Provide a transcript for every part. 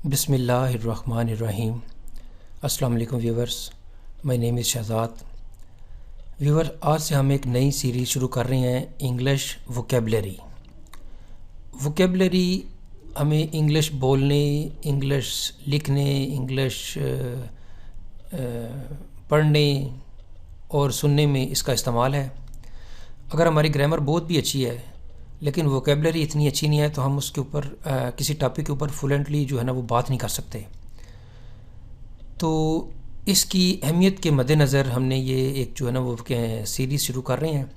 बिस्मिल्लाहिर्रहमानिर्रहीम। अस्सलाम वालेकुम viewers, my name is Shahzad. Viewer, आज से हम एक नई सीरीज़ शुरू कर रहे हैं, इंग्लिश वोकेबलरी। वोकेबलरी हमें इंग्लिश बोलने, इंग्लिश लिखने, इंग्लिश पढ़ने और सुनने में इसका इस्तेमाल है। अगर हमारी ग्रामर बहुत भी अच्छी है लेकिन वोकेबलरी इतनी अच्छी नहीं है तो हम उसके ऊपर किसी टॉपिक के ऊपर फ्लुएंटली जो है ना वो बात नहीं कर सकते। तो इसकी अहमियत के मद्देनज़र हमने ये एक जो है ना वो सीरीज़ शुरू कर रहे हैं।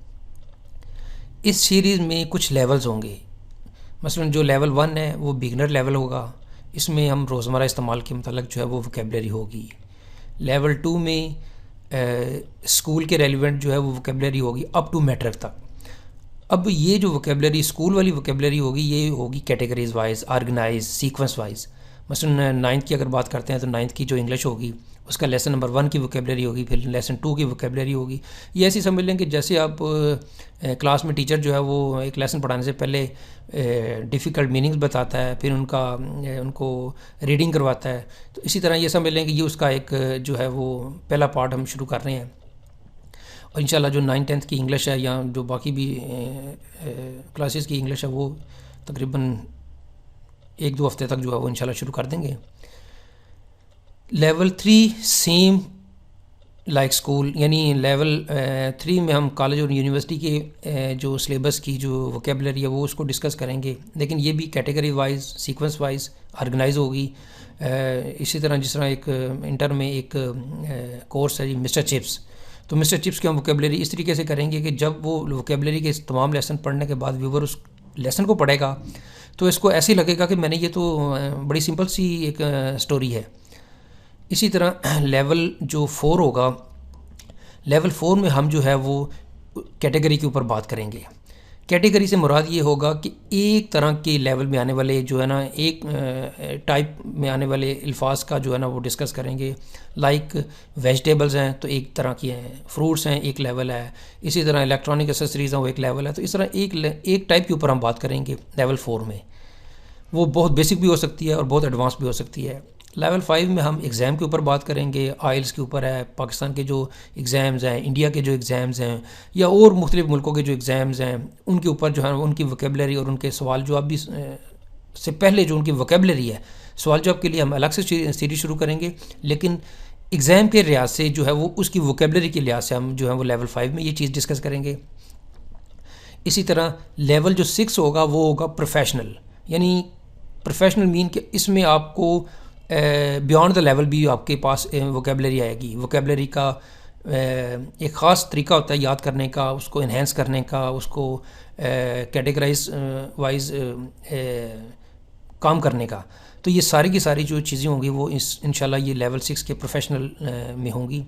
इस सीरीज़ में कुछ लेवल्स होंगे। मसलन जो लेवल 1 है वो बिगनर लेवल होगा, इसमें हम रोज़मर्रा इस्तेमाल के मतलब जो है वो वोकेबलरी होगी। लेवल 2 में स्कूल के रेलिवेंट जो है वो वोकेबलरी होगी अप टू मैट्रिक तक। अब ये जो वोकेबलरी स्कूल वाली वोकेबलरी होगी ये होगी categories wise, organise, sequence wise. मसलन 9th की अगर बात करते हैं तो 9th की जो इंग्लिश होगी उसका लेसन नंबर 1 की वोकेबलरी होगी, फिर लेसन 2 की वोकेबलरी होगी। ये ऐसी समझ लें कि जैसे आप क्लास में टीचर जो है वो एक लेसन पढ़ाने से पहले डिफ़िकल्ट मीनिंग्स बताता है, फिर उनको रीडिंग करवाता है। तो इसी तरह ये समझ लें कि ये उसका एक जो है वो पहला पार्ट हम शुरू कर रहे हैं। और इंशाल्लाह जो 9th-10th की इंग्लिश है या जो बाकी भी क्लासेस की इंग्लिश है वो तकरीबन 1-2 हफ्ते तक जो है वो इंशाल्लाह शुरू कर देंगे। लेवल 3 सेम लाइक स्कूल, यानी लेवल 3 में हम कॉलेज और यूनिवर्सिटी के जो सिलेबस की जो वोकेबलरी है वो उसको डिस्कस करेंगे, लेकिन ये भी category wise, sequence wise organise होगी। इसी तरह जिस तरह एक इंटर में एक कोर्स है जी मिस्टर चिप्स, तो मिस्टर चिप्स की हम वोकेबलरी इस तरीके से करेंगे कि जब वो वोकेबलरी के तमाम लेसन पढ़ने के बाद व्यूवर उस लेसन को पढ़ेगा तो इसको ऐसे लगेगा कि मैंने ये तो बड़ी सिंपल सी एक स्टोरी है। इसी तरह लेवल जो 4 होगा, लेवल 4 में हम जो है वो कैटेगरी के ऊपर बात करेंगे। कैटेगरी से मुराद ये होगा कि एक तरह के लेवल में आने वाले जो है ना, एक टाइप में आने वाले अल्फाज का जो है ना वो डिस्कस करेंगे। लाइक वेजिटेबल्स हैं तो एक तरह की हैं, फ्रूट्स हैं एक लेवल है, इसी तरह इलेक्ट्रॉनिक एसेसरीज़ हैं वो एक लेवल है। तो इस तरह एक टाइप के ऊपर हम बात करेंगे लेवल 4 में। वो बहुत बेसिक भी हो सकती है और बहुत एडवांस भी हो सकती है। लेवल 5 में हम एग्ज़ाम के ऊपर बात करेंगे। आइल्स के ऊपर है, पाकिस्तान के जो एग्ज़ाम्स हैं, इंडिया के जो एग्ज़ाम्स हैं या और मुख्तलिफ़ मुल्कों के जो एग्ज़ाम्स हैं उनके ऊपर जो है उनकी वोकेबलरी और उनके सवाल जवाब भी से पहले जो उनकी वोकेबलरी है, सवाल जवाब के लिए हम अलग से सीरीज शुरू करेंगे, लेकिन एग्ज़ाम के लिहाज से जो है वो उसकी वोकेबलरी के लिहाज से हम जो है वो लेवल 5 में ये चीज़ डिस्कस करेंगे। इसी तरह लेवल जो 6 होगा वो होगा प्रोफेशनल, यानी प्रोफेशनल मीन कि इसमें आपको बियॉन्ड द लेवल भी आपके पास वोकेबलरी आएगी। वोकेबलरी का एक ख़ास तरीका होता है याद करने का, उसको इन्हेंस करने का, उसको कैटेगराइज वाइज काम करने का। तो ये सारी की सारी जो चीज़ें होंगी वो इंशाल्लाह ये लेवल 6 के प्रोफेशनल में होंगी।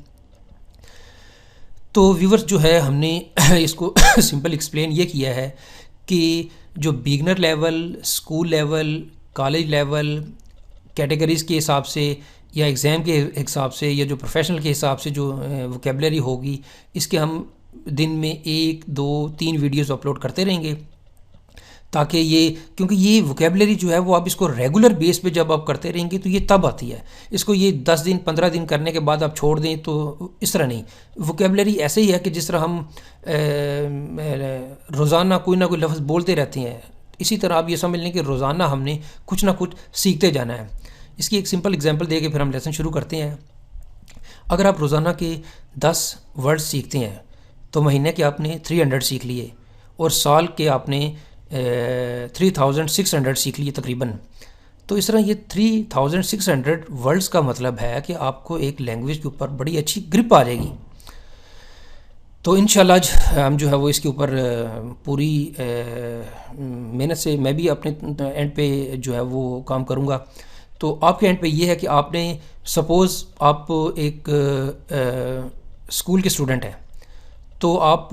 तो व्यूवर्स जो है हमने इसको सिंपल एक्सप्लेन ये किया है कि जो beginner level, school level, college level, categories के हिसाब से या एग्ज़ाम के हिसाब से या जो प्रोफेशनल के हिसाब से जो वोकेबलरी होगी, इसके हम दिन में 1, 2, 3 वीडियोस अपलोड करते रहेंगे, ताकि ये, क्योंकि ये वोकेबलरी जो है वो आप इसको रेगुलर बेस पे जब आप करते रहेंगे तो ये तब आती है। इसको ये 10 दिन 15 दिन करने के बाद आप छोड़ दें तो इस तरह नहीं। वोकेबलरी ऐसे ही है कि जिस तरह हम रोज़ाना कोई ना कोई लफ्ज़ बोलते रहते हैं, इसी तरह आप ये समझ लें कि रोज़ाना हमने कुछ ना कुछ सीखते जाना है। इसकी एक सिंपल एग्जांपल दे के फिर हम लेसन शुरू करते हैं। अगर आप रोज़ाना के 10 वर्ड्स सीखते हैं तो महीने के आपने 300 सीख लिए और साल के आपने 3600 सीख लिए तकरीबन। तो इस तरह ये 3600 वर्ड्स का मतलब है कि आपको एक लैंग्वेज के ऊपर बड़ी अच्छी ग्रिप आ जाएगी। तो इंशाल्लाह हम जो है वो इसके ऊपर पूरी मेहनत से मैं भी अपने एंड पे जो है वो काम करूँगा। तो आपके एंड पे ये है कि आपने सपोज़ आप एक स्कूल के स्टूडेंट हैं तो आप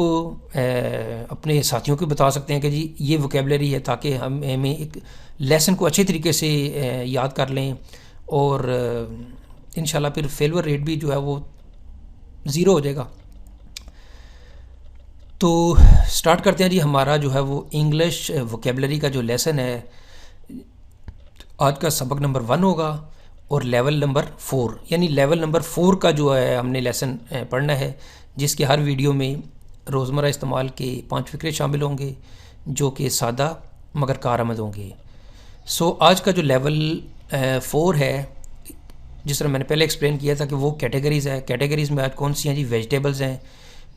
अपने साथियों को बता सकते हैं कि जी ये वोकेबलरी है, ताकि हमें एक लेसन को अच्छे तरीके से याद कर लें और इंशाल्लाह फिर फेलवर रेट भी जो है वो ज़ीरो हो जाएगा। तो स्टार्ट करते हैं जी। हमारा जो है वो इंग्लिश वोकेबलरी का जो लेसन है, आज का सबक नंबर 1 होगा और लेवल नंबर 4, यानी लेवल नंबर 4 का जो है हमने लेसन पढ़ना है, जिसके हर वीडियो में रोज़मर्रा इस्तेमाल के 5 फ़िक्रे शामिल होंगे जो कि सादा मगर कारआमद होंगे। सो आज का जो लेवल 4 है, जिस तरह मैंने पहले एक्सप्लेन किया था कि वो कैटेगरीज़ है। कैटेगरीज़ में आज कौन सी हैं जी? वेजिटेबल्स हैं।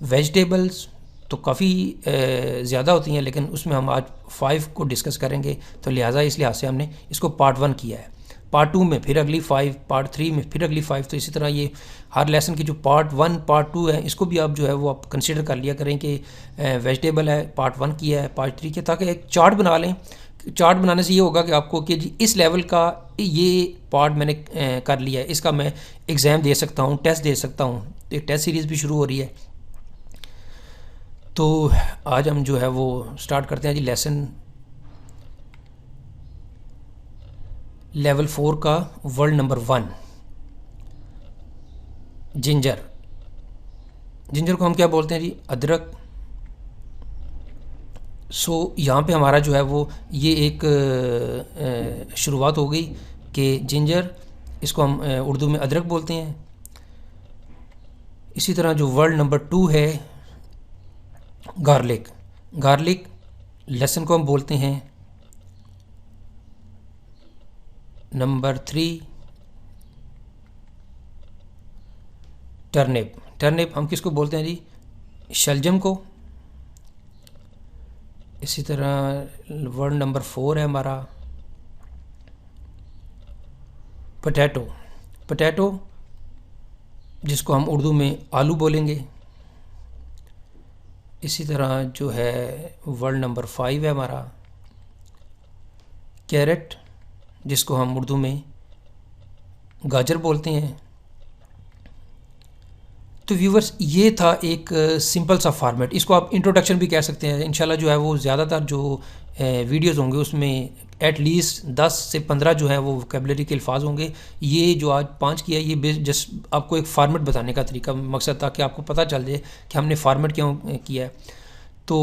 वेजिटेबल्स तो काफ़ी ज़्यादा होती हैं, लेकिन उसमें हम आज 5 को डिस्कस करेंगे, तो लिहाजा इस लिहाज से हमने इसको पार्ट 1 किया है। पार्ट 2 में फिर अगली 5, पार्ट 3 में फिर अगली 5, तो इसी तरह ये हर लेसन की जो पार्ट 1 पार्ट 2 है, इसको भी आप जो है वो आप कंसिडर कर लिया करें कि वेजिटेबल है, पार्ट 1 किया है, पार्ट 3 किया, ताकि एक चार्ट बना लें। चार्ट बनाने से ये होगा कि आपको कि जी इस लेवल का ये पार्ट मैंने कर लिया है, इसका मैं एग्ज़ाम दे सकता हूँ, टेस्ट दे सकता हूँ। एक टेस्ट सीरीज़ भी शुरू हो रही है। तो आज हम जो है वो स्टार्ट करते हैं जी लेसन लेवल 4 का वर्ड नंबर 1, जिंजर। जिंजर को हम क्या बोलते हैं जी? अदरक। सो यहाँ पे हमारा जो है वो ये एक शुरुआत हो गई कि जिंजर, इसको हम उर्दू में अदरक बोलते हैं। इसी तरह जो वर्ड नंबर 2 है गार्लिक। गार्लिक लेसन को हम बोलते हैं नंबर 3 टर्निप। टर्निप हम किसको बोलते हैं जी? शलजम को। इसी तरह वर्ड नंबर 4 है हमारा पोटैटो। पोटैटो जिसको हम उर्दू में आलू बोलेंगे। इसी तरह जो है वर्ड नंबर 5 है हमारा कैरेट, जिसको हम उर्दू में गाजर बोलते हैं। तो व्यूवर्स, ये था एक सिंपल सा फॉर्मेट, इसको आप इंट्रोडक्शन भी कह सकते हैं। इंशाल्लाह जो है वो ज़्यादातर जो वीडियोस होंगे उसमें एटलीस्ट 10 से 15 जो है वो वोकेबलरी के अल्फाज होंगे। ये जो आज 5 किया, ये जस्ट आपको एक फार्मेट बताने का तरीका मकसद था कि आपको पता चल जाए कि हमने फार्मेट क्यों किया है। तो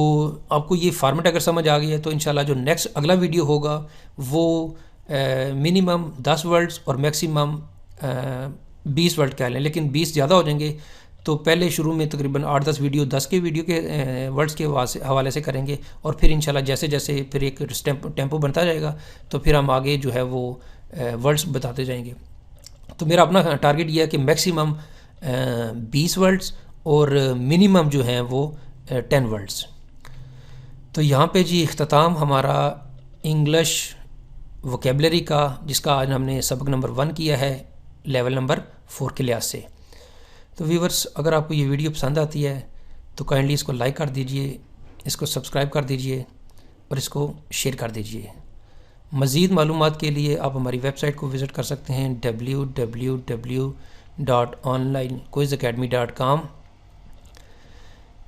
आपको ये फार्मेट अगर समझ आ गई है तो इंशाल्लाह जो नेक्स्ट अगला वीडियो होगा वो मिनिमम 10 वर्ड्स और मैक्सिमम 20 वर्ड कह लें, लेकिन 20 ज़्यादा हो जाएंगे। तो पहले शुरू में तकरीबन 8-10 वीडियो 10 के वीडियो के वर्ड्स के हवाले से करेंगे, और फिर इंशाल्लाह जैसे जैसे फिर एक टेम्पो बनता जाएगा तो फिर हम आगे जो है वो वर्ड्स बताते जाएंगे। तो मेरा अपना टारगेट ये है कि मैक्सिमम 20 वर्ड्स और मिनिमम जो हैं वो 10 वर्ड्स। तो यहाँ पे जी इख्तिताम हमारा इंग्लिश वोकेबलरी का, जिसका आज हमने सबक नंबर 1 किया है लेवल नंबर 4 के लिहाज से। तो व्यूवर्स, अगर आपको ये वीडियो पसंद आती है तो काइंडली इसको लाइक कर दीजिए, इसको सब्सक्राइब कर दीजिए और इसको शेयर कर दीजिए। मज़ीद मालूमात के लिए आप हमारी वेबसाइट को विज़िट कर सकते हैं www.onlinequizacademy.com।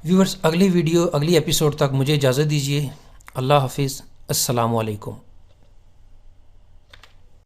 व्यूवर्स, अगली एपिसोड तक मुझे इजाज़त दीजिए। अल्लाह हाफिज़। अस्सलामु अलैकुम।